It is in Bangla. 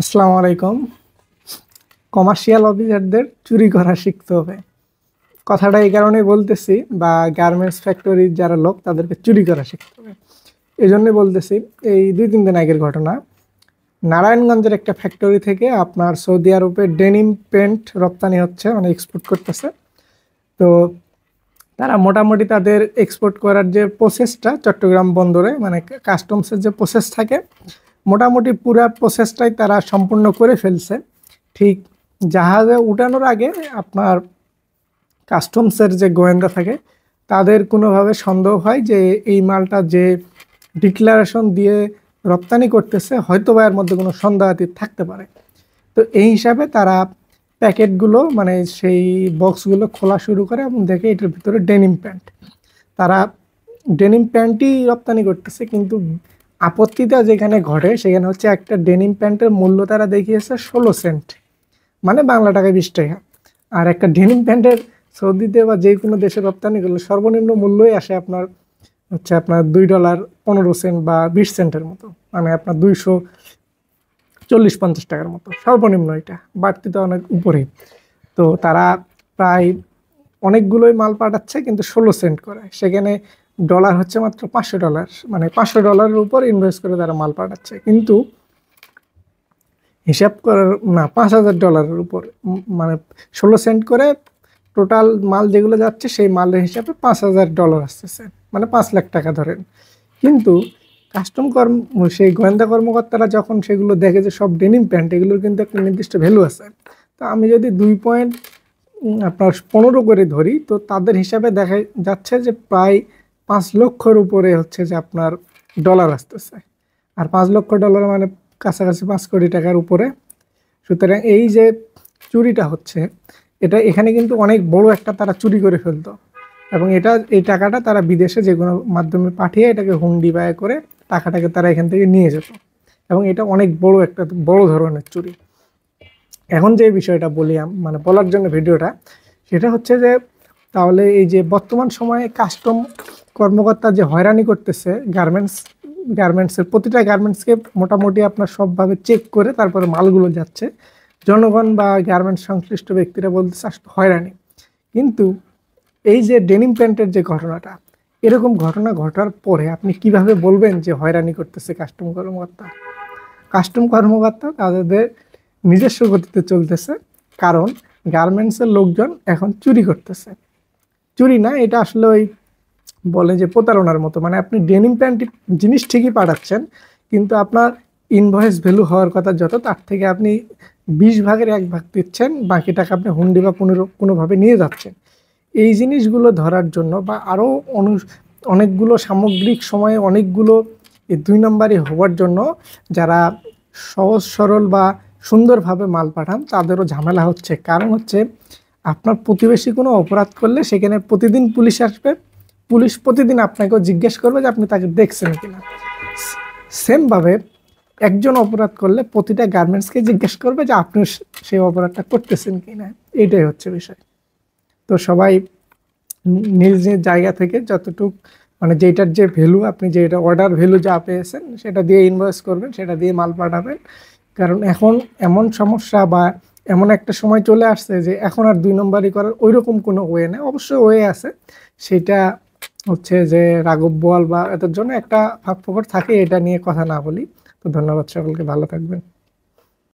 আসসালামু আলাইকুম। কমার্শিয়াল অফিসারদের চুরি করা শিখতে হবে। কথাটা এই কারণেই বলতেছি, বা গার্মেন্টস ফ্যাক্টরির যারা লোক তাদেরকে চুরি করা শিখতে হবে। এই জন্যই বলতেছি, এই 2-3 দিন আগের ঘটনা। নারায়ণগঞ্জের একটা ফ্যাক্টরি থেকে আপনার সৌদি আরবে ডেনিম প্যান্ট রপ্তানি হচ্ছে, মানে এক্সপোর্ট করতেছে। তো তারা মোটামুটি তাদের এক্সপোর্ট করার যে প্রসেসটা চট্টগ্রাম বন্দরে, মানে কাস্টমসের যে প্রসেস থাকে, মোটামুটি পুরো প্রসেসটাই তারা সম্পূর্ণ করে ফেলছে। ঠিক জাহাজে উঠানোর আগে আপনার কাস্টমসের যে গোয়েন্দা থাকে তাদের কোনোভাবে সন্দেহ হয় যে এই মালটা যে ডিক্লারেশন দিয়ে রপ্তানি করতেছে হয়তো বা এর মধ্যে কোনো সন্দেহাতীত থাকতে পারে। তো এই হিসাবে তারা প্যাকেটগুলো, মানে সেই বক্সগুলো খোলা শুরু করে এবং দেখে এটার ভিতরে ডেনিম প্যান্ট। তারা ডেনিম প্যান্টই রপ্তানি করতেছে, কিন্তু আপত্তিটা যেখানে ঘটে সেখানে হচ্ছে একটা ডেনিম প্যান্টের মূল্য তারা দেখিয়েছে 16 সেন্ট, মানে বাংলা টাকায় 20 টাকা। আর একটা ডেনিম প্যান্টের সৌদিতে বা যে কোনো দেশে রপ্তানি করলে সর্বনিম্ন মূল্যই আসে আপনার $2.15 বা 20 সেন্টের মতো, মানে আপনার 240-50 টাকার মতো সর্বনিম্ন। এটা বাড়তি তো অনেক উপরেই। তো তারা প্রায় অনেকগুলোই মাল পাঠাচ্ছে, কিন্তু 16 সেন্ট করে। সেখানে ডলার হচ্ছে মাত্র $500, মানে $500 উপর ইনভেস্ট করে তারা মাল পাঠাচ্ছে। কিন্তু হিসাব করার না, $5,000 উপর, মানে 16 সেন্ট করে টোটাল মাল যেগুলো যাচ্ছে সেই মালের হিসাবে $5,000 আসতেছে, মানে 5 লাখ টাকা ধরেন। কিন্তু সেই গোয়েন্দা কর্মকর্তারা যখন সেগুলো দেখে যে সব ডেনিম প্যান্ট, এগুলোর কিন্তু একটা নির্দিষ্ট ভ্যালু আছে। তো আমি যদি 2.15 করে ধরি, তো তাদের হিসাবে দেখা যাচ্ছে যে প্রায় 5 লক্ষর উপরে হচ্ছে যে আপনার ডলার আসতেছে। আর $5 লক্ষ মানে কাছাকাছি 5 কোটি টাকার উপরে। সুতরাং এই যে চুরিটা হচ্ছে, এটা এখানে কিন্তু অনেক বড় একটা তারা চুরি করে ফেলতো, এবং এই টাকাটা তারা বিদেশে যে কোনো মাধ্যমে পাঠিয়ে এটাকে হুন্ডি ব্যয় করে টাকাটাকে তারা এখান থেকে নিয়ে যেত, এবং এটা অনেক বড় ধরনের চুরি। এখন যে বিষয়টা বলি, মানে বলার জন্য ভিডিওটা, সেটা হচ্ছে যে তাহলে এই যে বর্তমান সময়ে কাস্টম কর্মকর্তা যে হয়রানি করতেছে গার্মেন্টসের প্রতিটা গার্মেন্টসকে মোটামুটি আপনার সবভাবে চেক করে তারপরে মালগুলো যাচ্ছে, জনগণ বা গার্মেন্টস সংশ্লিষ্ট ব্যক্তিরা বলতেছে আসলে হয়রানি। কিন্তু এই যে ডেনিম প্যান্টের যে ঘটনাটা, এরকম ঘটনা ঘটার পরে আপনি কিভাবে বলবেন যে হয়রানি করতেছে কাস্টম কর্মকর্তা তাদের নিজস্ব গতিতে চলতেছে, কারণ গার্মেন্টসের লোকজন এখন চুরি করতেছে। চুরি না, এটা আসলে ওই বলে যে প্রতারণার মতো। মানে আপনি ডেনিম প্যান্ট জিনিস ঠিকই পাঠাচ্ছেন, কিন্তু আপনার ইনভয়েস ভ্যালু হওয়ার কথা যত, তার থেকে আপনি 20 ভাগের 1 ভাগ দিচ্ছেন, বাকি টাকা আপনি হুন্ডি বা কোনোভাবে নিয়ে যাচ্ছেন। এই জিনিসগুলো ধরার জন্য বা আরও অনেকগুলো সামগ্রিক সময়ে অনেকগুলো এই 2 নম্বরই হওয়ার জন্য যারা সহজ সরল বা সুন্দরভাবে মাল পাঠান তাদেরও ঝামেলা হচ্ছে। কারণ হচ্ছে আপনার প্রতিবেশী কোনো অপরাধ করলে সেখানে প্রতিদিন পুলিশ আসবে, পুলিশ প্রতিদিন আপনাকেও জিজ্ঞেস করবে যে আপনি তাকে দেখছেন কিনা। সেমভাবে একজন অপরাধ করলে প্রতিটা গার্মেন্টসকে জিজ্ঞেস করবে যে আপনি সেই অপরাধটা করতেছেন কিনা। এটাই হচ্ছে বিষয়। তো সবাই নিজ নিজ জায়গা থেকে যতটুক, মানে যেটার যে ভ্যালু, আপনি যেটা অর্ডার ভ্যালু যা পেয়েছেন সেটা দিয়ে ইনভয়েস করবেন, সেটা দিয়ে মাল পাঠাবেন। কারণ এখন এমন সমস্যা বা এমন একটা সময় চলে আসছে যে এখন আর 2 নম্বরই করার ওইরকম কোনো ওয়ে নেই। অবশ্যই ওয়ে আছে, সেটা হচ্ছে যে রাঘব বোয়াল বা এটার জন্য একটা ফাঁক ফোকর থাকে, এটা নিয়ে কথা না বলি। তো ধন্যবাদ সকলকে, ভালো থাকবেন।